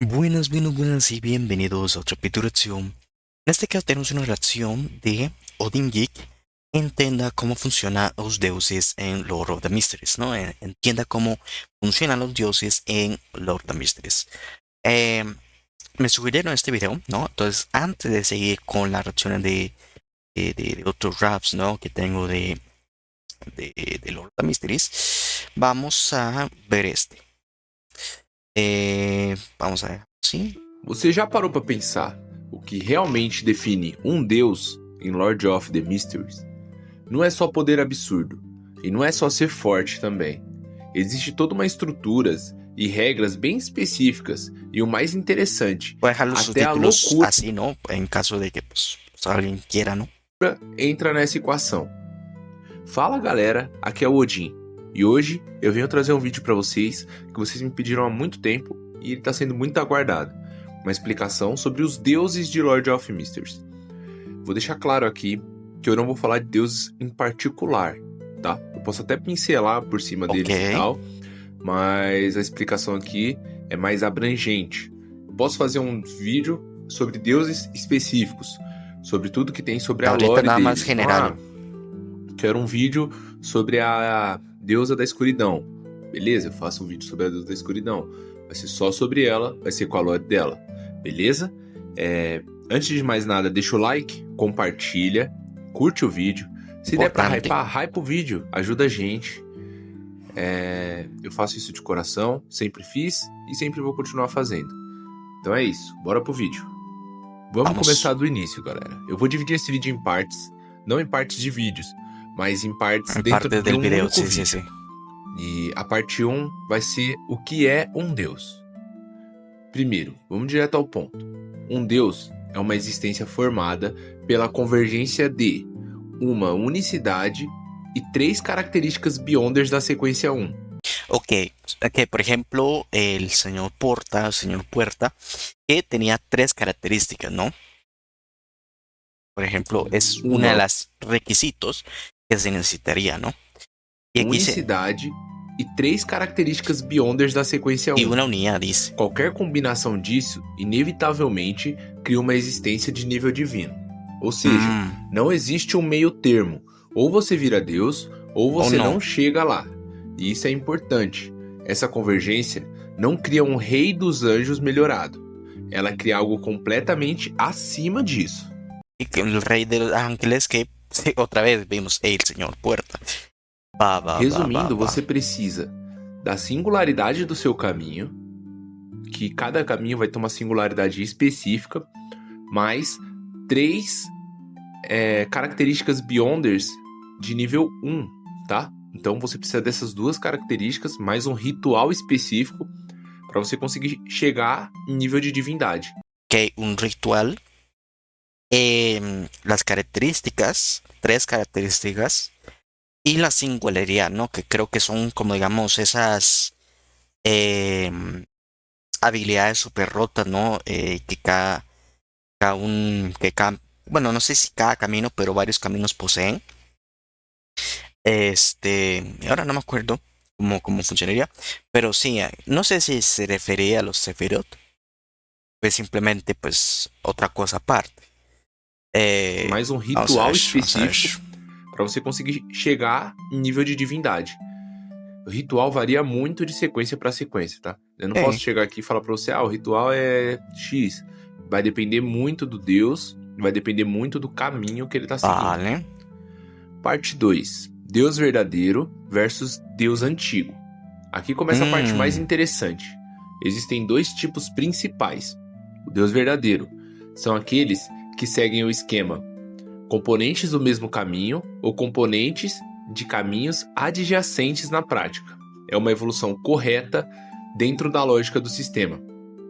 Buenas, buenas, buenas y bienvenidos a otra capitulación. En este caso tenemos una relación de Odin Geek. Entienda cómo funcionan los dioses en Lord of the Mysteries, ¿no? Entienda cómo funcionan los dioses en Lord of the Mysteries. Eh, Me sugirieron este video, ¿no? Entonces, antes de seguir con las reacciones de otros raps, ¿no? Que tengo de Lord of the Mysteries, vamos a ver este. Vamos a ver, ¿sí? Você já parou para pensar o que realmente define um deus em Lord of the Mysteries? Não é só poder absurdo, e não é só ser forte também. Existe toda uma estruturas e regras bem específicas, e o mais interessante, Voy a dejar los até a subtítulos loucura así, ¿no? En caso de que pues, alguien quiera, ¿no? entra nessa equação. Fala galera, aqui é o Odin, e hoje eu venho trazer um vídeo para vocês que vocês me pediram há muito tempo e ele está sendo muito aguardado. Uma explicação sobre os deuses de Lord of Mysteries. Vou deixar claro aqui que eu não vou falar de deuses em particular, tá? Eu posso até pincelar por cima deles e tal, mas a explicação aqui é mais abrangente. Eu posso fazer um vídeo sobre deuses específicos, sobre tudo que tem sobre a Ahorita lore nada más deles. general. Quero um vídeo sobre a deusa da escuridão. Beleza? Eu faço um vídeo sobre a deusa da escuridão. Vai ser só sobre ela, vai ser com a lore dela. Beleza? Antes de mais nada, deixa o like, compartilha, curte o vídeo. Se der pra hypar, hype o vídeo, ajuda a gente. Eu faço isso de coração, sempre fiz e sempre vou continuar fazendo. Então é isso, bora pro vídeo. Vamos começar do início, galera. Eu vou dividir esse vídeo em partes, não em partes de vídeos, mas em partes dentro de um único vídeo. Sí. E a parte 1 vai ser o que é um deus. Primeiro, vamos direto ao ponto. Um deus é uma existência formada pela convergência de uma unicidade e 3 características beyonders da sequência 1. Ok, por ejemplo, el señor Puerta, que tenía 3 características, ¿no? Por ejemplo, es una de las requisitos que se necesitaría, ¿no? E aqui unicidade e 3 características beyonders da sequência 1. E uma unidade, diz. Qualquer combinação disso, inevitavelmente, cria uma existência de nível divino. Ou seja, não existe um meio termo. Ou você vira Deus, ou você não chega lá. E isso é importante. Essa convergência não cria um rei dos anjos melhorado. Ela cria algo completamente acima disso. E que o rei dos ángeles que, outra vez, vimos el señor Puerta. Resumindo, você precisa da singularidade do seu caminho, que cada caminho vai ter uma singularidade específica, mais 3 características beyonders de nível 1, tá? Então você precisa dessas 2 características, mais um ritual específico, para você conseguir chegar em nível de divindade. Ok, um ritual, las características, 3 características, y la singularidad, ¿no? Que creo que son como digamos esas habilidades super rotas, ¿no? Que bueno, no sé si cada camino, pero varios caminos poseen. Ahora no me acuerdo cómo funcionaría, pero sí, no sé si se refería a los Sephiroth, pues simplemente pues otra cosa aparte. Mais um ritual específico para você conseguir chegar em nível de divindade. O ritual varia muito de sequência para sequência, tá? Eu não posso chegar aqui e falar para você, o ritual é X. Vai depender muito do Deus, vai depender muito do caminho que ele tá seguindo. Vale. Parte 2. Deus verdadeiro versus Deus antigo. Aqui começa a parte mais interessante. Existem 2 tipos principais. O Deus verdadeiro são aqueles que seguem o esquema componentes do mesmo caminho ou componentes de caminhos adjacentes na prática. É uma evolução correta dentro da lógica do sistema.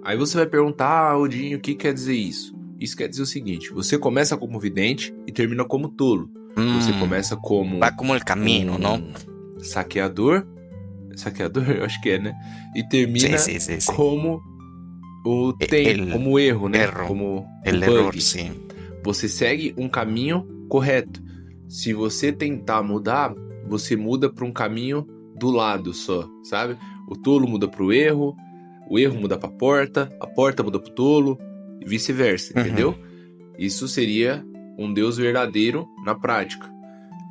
Aí você vai perguntar, Odin, o que quer dizer isso? Isso quer dizer o seguinte, você começa como vidente e termina como tolo. Você começa como... Vai como el camino, não? Saqueador? Saqueador? Eu acho que é, né? E termina como o como o erro, né? Como el error, sim. Você segue um caminho correto. Se você tentar mudar, você muda para um caminho do lado só, sabe? O tolo muda para o erro, o erro muda pra porta, a porta muda pro tolo, e vice-versa, entendeu? Isso seria um Deus verdadeiro na prática.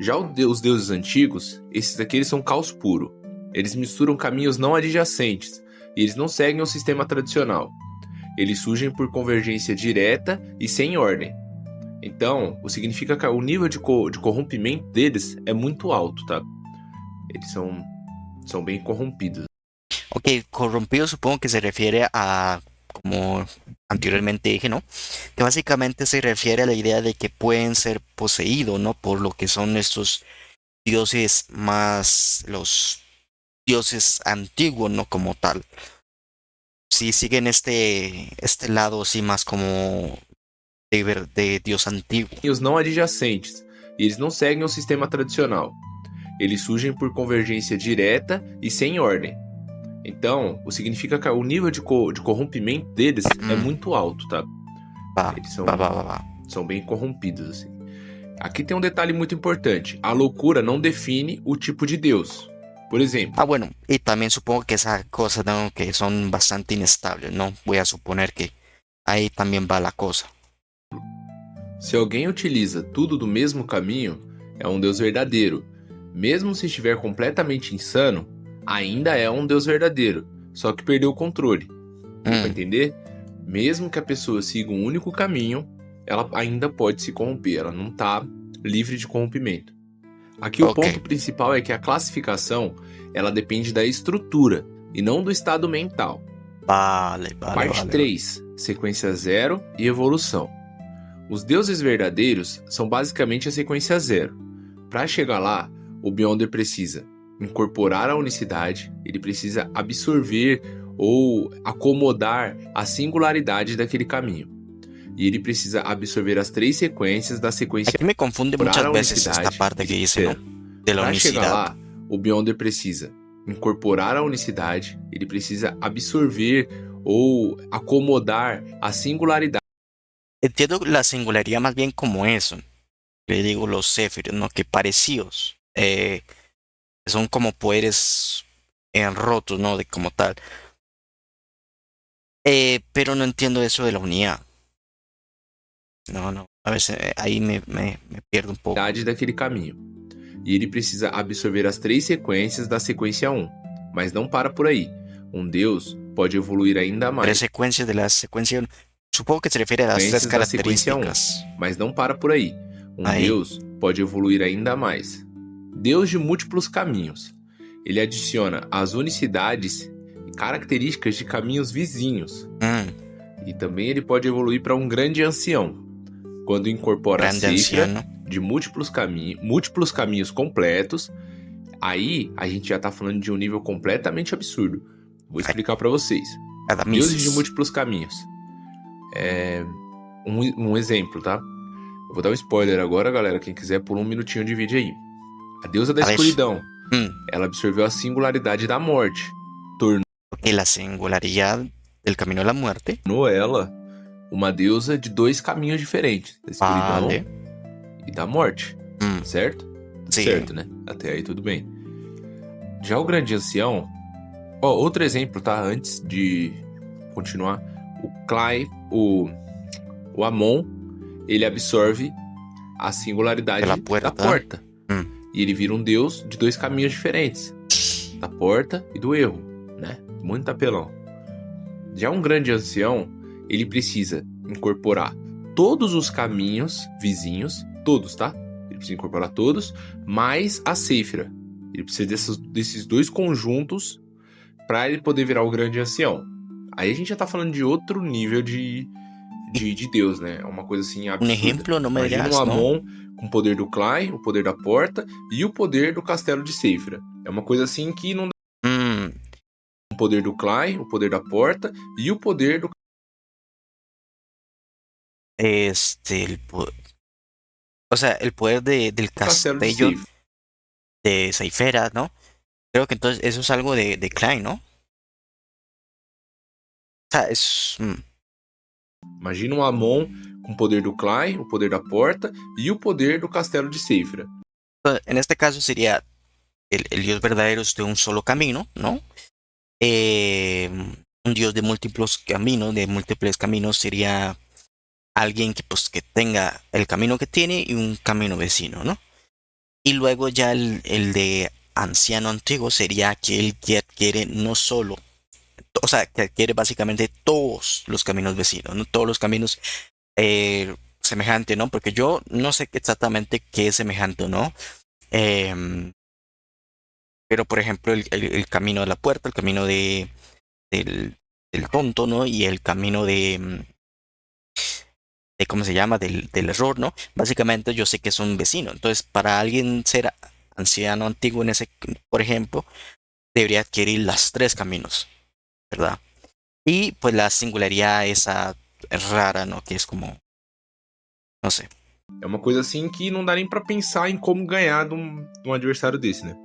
Já os deuses antigos, esses aqui eles são caos puro. Eles misturam caminhos não adjacentes, e eles não seguem o sistema tradicional. Eles surgem por convergência direta e sem ordem. Então, o significa que o nível de corrompimento deles é muito alto, tá? Eles são bem corrompidos. Ok, corrompido supongo que se refiere a, como anteriormente dije, ¿no? Que básicamente se refiere a la idea de que pueden ser poseídos, ¿no? Por lo que son estos dioses más, los dioses antiguos, ¿no? Como tal. Si siguen este lado así más como de Dios antiguo. Caminhos não adjacentes, e eles não seguem o sistema tradicional. Eles surgem por convergência direta e sem ordem. Então, o significa que o nível de corrompimento deles é muito alto, tá? Eles são bem corrompidos, assim. Aqui tem um detalhe muito importante. A loucura não define o tipo de Deus. Por ejemplo. Ah, bueno, y también supongo que esas cosas, ¿no? Que son bastante inestables, ¿no? Voy a suponer que ahí también va la cosa. Se alguém utiliza tudo do mesmo caminho, é um Deus verdadeiro. Mesmo se estiver completamente insano, ainda é um Deus verdadeiro, só que perdeu o controle. Deu pra entender? Mesmo que a pessoa siga um único caminho, ela ainda pode se corromper, ela não tá livre de corrompimento. Aqui o ponto principal é que a classificação, ela depende da estrutura e não do estado mental. Parte 3, sequência 0 e evolução. Os deuses verdadeiros são basicamente a sequência 0. Para chegar lá, o Beyonder precisa incorporar a unicidade, ele precisa absorver ou acomodar a singularidade daquele caminho. E ele precisa absorver as 3 sequências da sequência. Aqui me confunde muitas vezes esta parte que dice, ¿no? De la unicidade. Para chegar lá, o Beyonder precisa incorporar a unicidade, ele precisa absorver ou acomodar a singularidade. Entiendo la singularidad más bien como eso. Le digo los Zephyr, ¿no? Que parecidos. Son como poderes rotos, ¿no? De como tal. Pero no entiendo eso de la unidad. No. A veces ahí me pierdo um pouco. Daquele caminho. E ele precisa absorver as 3 sequências da sequência 1. Mas não para por aí. Um Deus pode evoluir ainda mais. 3 sequências de la sequência. Supongo que se refere a las 3 características. Mas não para por aí. Deus pode evoluir ainda mais. Deus de múltiplos caminhos. Ele adiciona as unicidades e características de caminhos vizinhos. E também ele pode evoluir para um grande ancião, quando incorpora a cifra de múltiplos caminhos completos. Aí a gente já tá falando de um nível completamente absurdo. Vou explicar para vocês. Deuses de múltiplos caminhos. Um exemplo, tá? Eu vou dar um spoiler agora, galera. Quem quiser, por um minutinho de vídeo aí. A deusa da escuridão. Ela absorveu a singularidade da morte. Porque a singularidade do caminho da morte. Tornou ela uma deusa de 2 caminhos diferentes. Da escuridão e da morte. Certo? Sim. Certo, né? Até aí tudo bem. Já o grande ancião... outro exemplo, tá? Antes de continuar. O Amon, ele absorve a singularidade da porta. E ele vira um deus de 2 caminhos diferentes. Da porta e do erro, né? Muito apelão. Já um grande ancião, ele precisa incorporar todos os caminhos vizinhos, todos, tá? Ele precisa incorporar todos, mais a Sephira. Ele precisa desses 2 conjuntos para ele poder virar o grande ancião. Aí a gente já tá falando de outro nível de Deus, né? É uma coisa assim absurda. Exemplo, não me Imagina um Amon com o poder do Klein, o poder da porta e o poder do castelo de Sephira. É uma coisa assim que não dá. O poder do Klein, o poder da porta e o poder do... O sea, el poder del castillo de Sephira, ¿no? Creo que entonces eso es algo de Klein, ¿no? O sea, es... Imagina um Amon com o poder do Klein, o poder da porta e o poder do castelo de Sephira. En este caso sería el Dios verdadero de un solo camino, ¿no? Un un dios de múltiples caminos sería alguien que pues que tenga el camino que tiene y un camino vecino, ¿no? Y luego ya el de anciano antiguo sería aquel que adquiere no solo, o sea, que adquiere básicamente todos los caminos vecinos, ¿no? Todos los caminos semejantes, ¿no? Porque yo no sé exactamente qué es semejante, ¿no? Em, pero por ejemplo, el camino de la puerta, el camino del tonto, ¿no? Y el camino de ¿cómo se llama? Del error, ¿no? Básicamente yo sé que es un vecino. Entonces, para alguien ser anciano antiguo en ese, por ejemplo, debería adquirir las tres caminos, ¿verdad? Y pues la singularidad esa rara, ¿no? Que es como, no sé. É uma coisa assim que não dá nem pra pensar em como ganhar de um adversário desse, né?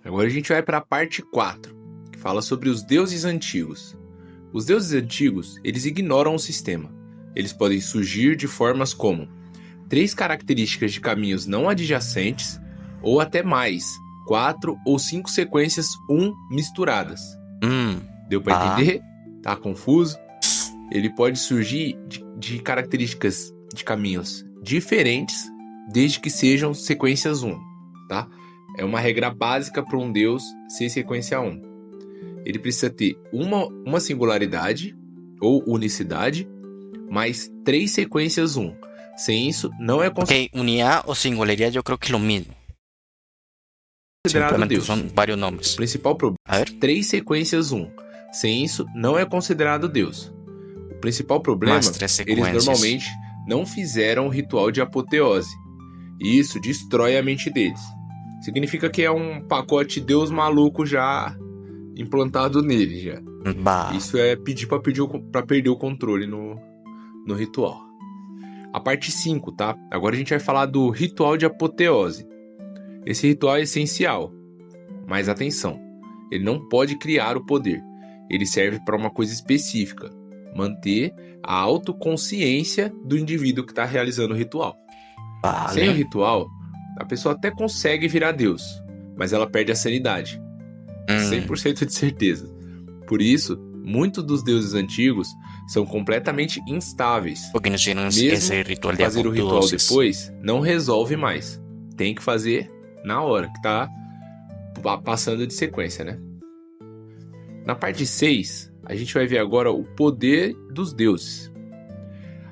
Agora a gente vai pra parte 4, que fala sobre os deuses antigos. Os deuses antigos, eles ignoram o sistema. Eles podem surgir de formas como 3 características de caminhos não adjacentes, ou até mais, 4 ou 5 sequências misturadas. Deu pra entender? Tá confuso? Ele pode surgir de características de caminhos diferentes, desde que sejam sequências 1, tá? É uma regra básica para um deus ser sequência 1. Ele precisa ter uma singularidade ou unicidade, mais 3 sequências 1. Sem isso, não é Ok, unidad o singularidad yo creo que es lo mismo. considerado Simplemente Deus. son varios O nombres. principal problema A ver. 3 sequências 1. Sem isso, não é considerado Deus. O principal problema, Mais 3 eles sequências. normalmente não fizeram o ritual de apoteose. E isso destrói a mente deles. Significa que é um pacote Deus maluco já implantado nele já. Bah. Isso é pedir pra perder o controle no ritual. A parte 5, tá? Agora a gente vai falar do ritual de apoteose. Esse ritual é essencial. Mas atenção, ele não pode criar o poder. Ele serve para uma coisa específica. Manter a autoconsciência do indivíduo que está realizando o ritual. Vale. Sem o ritual, a pessoa até consegue virar Deus, mas ela perde a sanidade. 100% de certeza. Por isso, muitos dos deuses antigos são completamente instáveis. Porque não tienen Mesmo esse ritual de fazer o ritual apoteoses. depois não resolve mais. Tem que fazer na hora que tá passando de sequência, né? Na parte 6, a gente vai ver agora o poder dos deuses.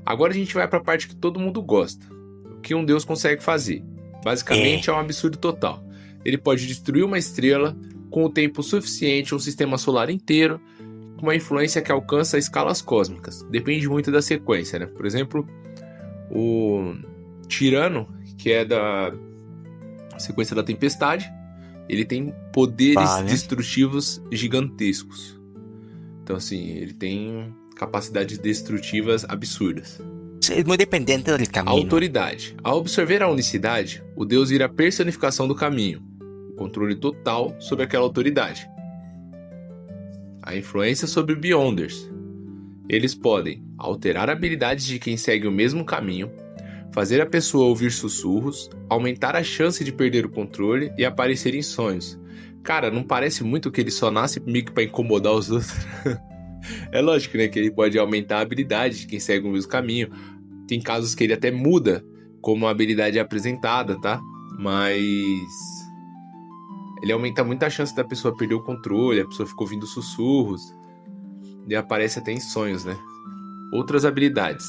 Agora a gente vai para a parte que todo mundo gosta. O que um deus consegue fazer. Basicamente é um absurdo total. Ele pode destruir uma estrela com o tempo suficiente, um sistema solar inteiro, com uma influência que alcança escalas cósmicas. Depende muito da sequência, né? Por exemplo, o Tirano, que é da sequência da tempestade, ele tem poderes destrutivos gigantescos. Então, assim, ele tem capacidades destrutivas absurdas. É muito dependente do caminho. A autoridade. Ao absorver a unicidade, o deus vira a personificação do caminho, o controle total sobre aquela autoridade. A influência sobre Beyonders. Eles podem alterar habilidades de quem segue o mesmo caminho, fazer a pessoa ouvir sussurros, aumentar a chance de perder o controle e aparecer em sonhos. Cara, não parece muito que ele só nasce meio que pra incomodar os outros? É lógico, né, que ele pode aumentar a habilidade de quem segue o mesmo caminho. Tem casos que ele até muda como a habilidade é apresentada, tá? Mas ele aumenta muito a chance da pessoa perder o controle, a pessoa fica ouvindo sussurros e aparece até em sonhos, né? Outras habilidades: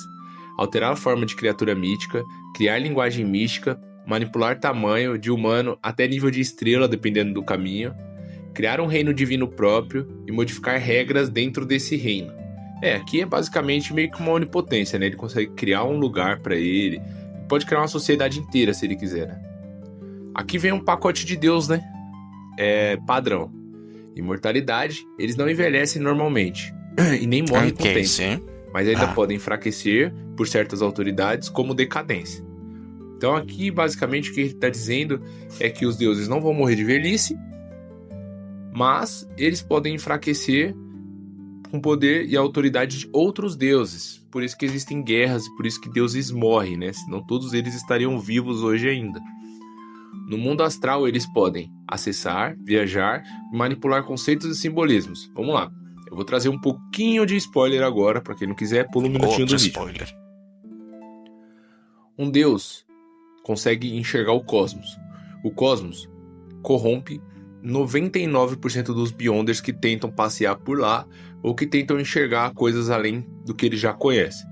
alterar a forma de criatura mítica, criar linguagem mística, manipular tamanho de humano até nível de estrela, dependendo do caminho, criar um reino divino próprio e modificar regras dentro desse reino. Aqui é basicamente meio que uma onipotência, né? Ele consegue criar um lugar pra ele, pode criar uma sociedade inteira se ele quiser, né? Aqui vem um pacote de Deus, né? Padrão. Imortalidade, eles não envelhecem normalmente e nem morrem com o tempo. Sim. Mas ainda podem enfraquecer por certas autoridades, como decadência. Então aqui, basicamente, o que ele está dizendo é que os deuses não vão morrer de velhice, mas eles podem enfraquecer com poder e autoridade de outros deuses. Por isso que existem guerras e por isso que deuses morrem, né? Senão todos eles estariam vivos hoje ainda. No mundo astral, eles podem acessar, viajar e manipular conceitos e simbolismos. Vamos lá. Eu vou trazer um pouquinho de spoiler agora, pra quem não quiser, pula um minutinho do vídeo. spoiler. Um deus consegue enxergar o cosmos. O cosmos corrompe 99% dos Beyonders que tentam passear por lá ou que tentam enxergar coisas além do que eles já conhecem.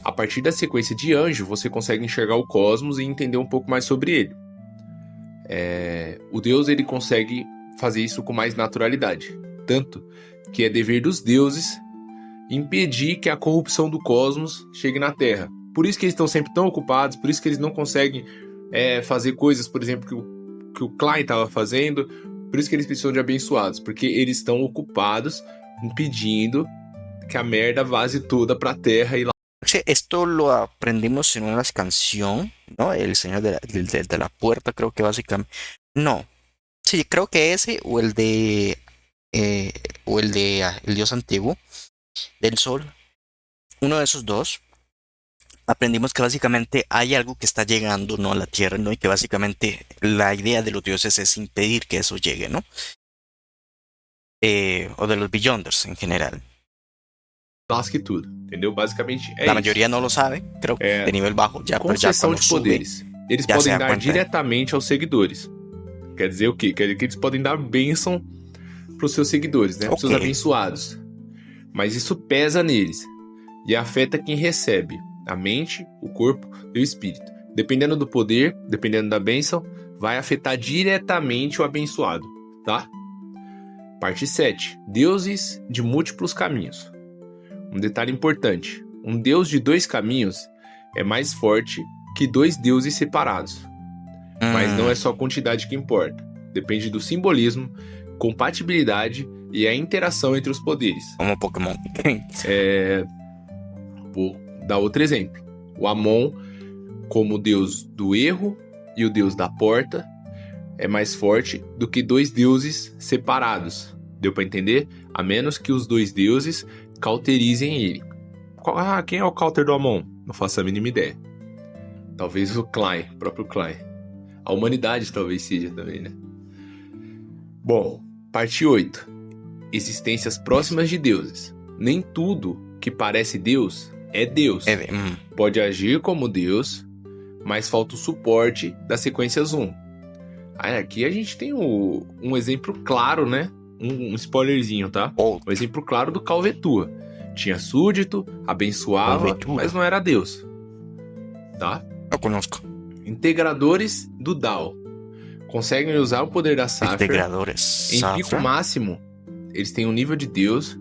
A partir da sequência de anjo, você consegue enxergar o cosmos e entender um pouco mais sobre ele. O deus ele consegue fazer isso com mais naturalidade. Tanto que é dever dos deuses impedir que a corrupção do cosmos chegue na Terra. Por isso que eles estão sempre tão ocupados, por isso que eles não conseguem fazer coisas, por exemplo, que o Klein estava fazendo, por isso que eles precisam de abençoados, porque eles estão ocupados impedindo que a merda vaze toda pra Terra e lá. Esto lo aprendimos en una canción, ¿no? El Señor de la Puerta, creo que básicamente. No. Sí, creo que ese o el de. El Dios Antiguo del Sol. Uno de esos dos. Aprendimos que básicamente hay algo que está llegando, ¿no? A la Tierra, ¿no? Y que básicamente la idea de los dioses es impedir que eso llegue, ¿no? O de los Beyonders en general. Lasque tudo, entendeu? Basicamente é La isso. mayoría no lo sabe, creo que de nivel bajo, ya, pero ya Concessão cuando de sube, poderes. Eles já se podem dá dar conta. diretamente aos seguidores. Quer dizer o quê? Quer dizer que eles podem dar bênção pros seus seguidores, né? Pros seus Ok. abençoados. Mas isso pesa neles e afeta quem recebe. A mente, o corpo e o espírito. Dependendo do poder, dependendo da bênção, vai afetar diretamente o abençoado, tá? Parte 7. Deuses de múltiplos caminhos. Um detalhe importante. Um deus de 2 caminhos é mais forte que 2 deuses separados. Mas não é só a quantidade que importa. Depende do simbolismo, compatibilidade e a interação entre os poderes. Como Pokémon. Vou dar outro exemplo. O Amon, como o deus do erro e o deus da porta, é mais forte do que 2 deuses separados. Deu pra entender? A menos que os 2 deuses cauterizem ele. Quem é o counter do Amon? Não faço a mínima ideia. Talvez o Klein, o próprio Klein. A humanidade talvez seja também, né? Bom, parte 8. Existências próximas de deuses. Nem tudo que parece Deus é Deus. Pode agir como Deus, mas falta o suporte das sequências 1. Aí aqui a gente tem um exemplo claro, né? Um spoilerzinho, tá? Um exemplo claro do Calvetua. Tinha súdito, abençoava, Calvetua. mas não era Deus. Tá? Não conosco. Integradores do Dao. Conseguem usar o poder da Safra. Integradores. Em Safra. pico máximo, eles têm um nível de Deus.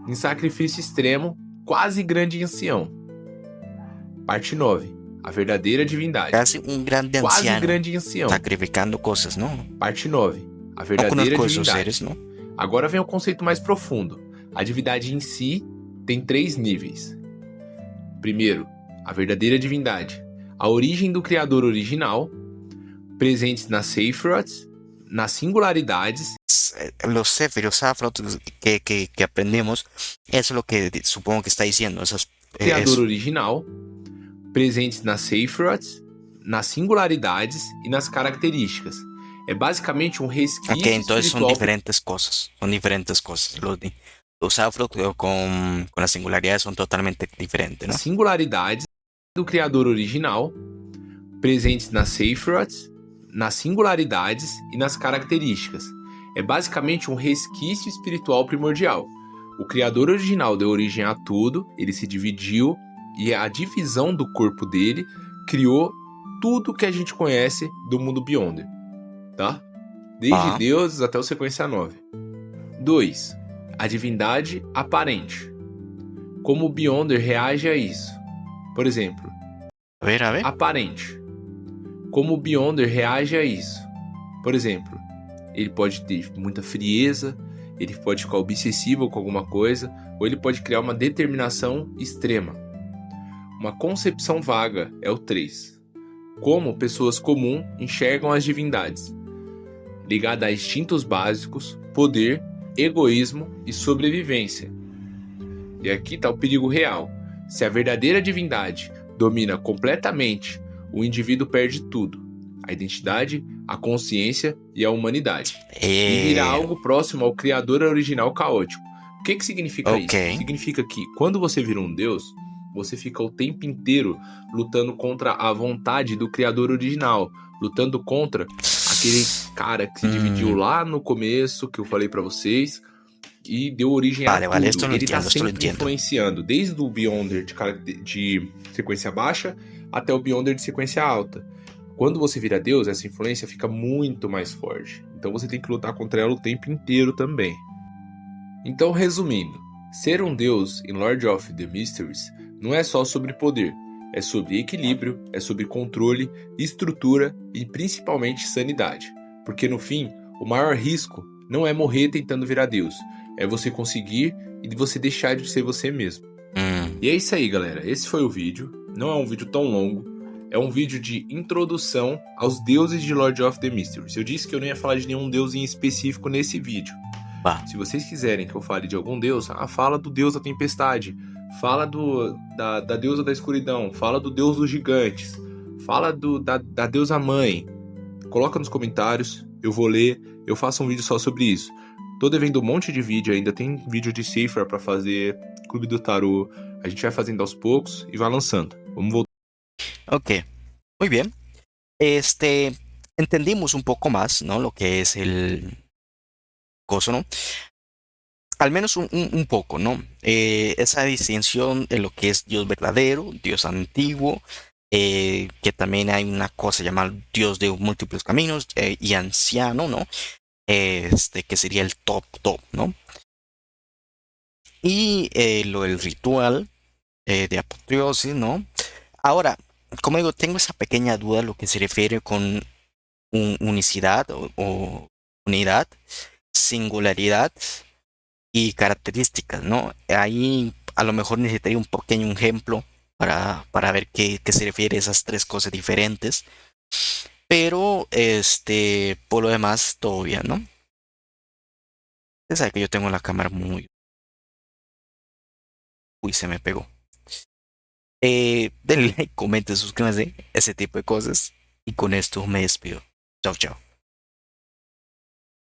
Em sacrifício extremo, quase grande ancião. Parte 9. A verdadeira divindade. Casi un grande Quase anciano. grande ancião. Sacrificando cosas, ¿no? Parte 9. A No verdadeira conozco esos divindade. seres, ¿no? Agora vem o conceito mais profundo. A divindade em si tem 3 níveis. Primeiro, a verdadeira divindade. A origem do Criador original, presentes nas Sephiroths, nas singularidades. Los Sephiroth, Safrot que aprendemos, eso es lo que supongo que está diciendo. Criador original, presentes nas Sephiroths, nas singularidades e nas características. É basicamente um resquício Ok, entonces son espiritual. diferentes cosas. Son diferentes cosas. Los Safrot con las singularidades son totalmente diferentes, ¿no? Singularidades do Criador original, presentes nas Sephiroths, nas singularidades e nas características. É basicamente um resquício espiritual primordial. O Criador original deu origem a tudo, ele se dividiu, e a divisão do corpo dele criou tudo que a gente conhece do mundo Beyonder, tá? Desde deuses até o sequência 9. 2. A divindade aparente. Como o Beyonder reage a isso? Por exemplo, A ver. aparente. Como o Beyonder reage a isso? Por exemplo, ele pode ter muita frieza, ele pode ficar obsessivo com alguma coisa, ou ele pode criar uma determinação extrema. Uma concepção vaga é o 3. Como pessoas comuns enxergam as divindades, ligada a instintos básicos, poder, egoísmo e sobrevivência. E aqui está o perigo real. Se a verdadeira divindade domina completamente, o indivíduo perde tudo: a identidade, a consciência e a humanidade. E virá algo próximo ao criador original caótico, O que significa Ok. isso? Significa que quando você vira um deus, você fica o tempo inteiro lutando contra a vontade do criador original, lutando contra aquele cara que se dividiu Mm, lá no começo, que eu falei pra vocês, e deu origem a vale, vale, tudo. Ele tá esto lo sempre entiendo. influenciando, desde o Beyonder de sequência baixa até o Beyonder de sequência alta. Quando você vira Deus, essa influência fica muito mais forte. Então você tem que lutar contra ela o tempo inteiro também. Então, resumindo, ser um Deus em Lord of the Mysteries não é só sobre poder, é sobre equilíbrio, é sobre controle, estrutura e principalmente sanidade. Porque no fim, o maior risco não é morrer tentando virar Deus, é você conseguir e você deixar de ser você mesmo. E é isso aí, galera. Esse foi o vídeo. Não é um vídeo tão longo. É um vídeo de introdução aos deuses de Lord of the Mysteries. Eu disse que eu não ia falar de nenhum deus em específico nesse vídeo. Va. Se vocês quiserem que eu fale de algum deus, fala do deus da tempestade, fala da deusa da escuridão, fala do deus dos gigantes, fala da deusa mãe. Coloca nos comentários, eu vou ler, eu faço um vídeo só sobre isso. Tô devendo um monte de vídeo ainda, tem vídeo de cifra pra fazer, Clube do Tarô. A gente vai fazendo aos poucos e vai lançando. Vamos voltar. Ok, muy bien. Entendimos un poco más, ¿no? Lo que es el coso, ¿no? Al menos un poco, ¿no? Esa distinción de lo que es Dios verdadero, Dios antiguo, que también hay una cosa llamada Dios de múltiples caminos y anciano, ¿no? Que sería el top top, ¿no? Y lo del ritual de apoteosis, ¿no? Ahora, como digo, tengo esa pequeña duda a lo que se refiere con unicidad o unidad, singularidad y características, ¿no? Ahí a lo mejor necesitaría un pequeño ejemplo para ver qué se refiere a esas tres cosas diferentes. Pero, por lo demás, todo bien, ¿no? Usted sabe que yo tengo la cámara muy... Uy, se me pegó. Denle like, comenten, suscríbanse, ese tipo de cosas. Y con esto me despido. Chao, chao.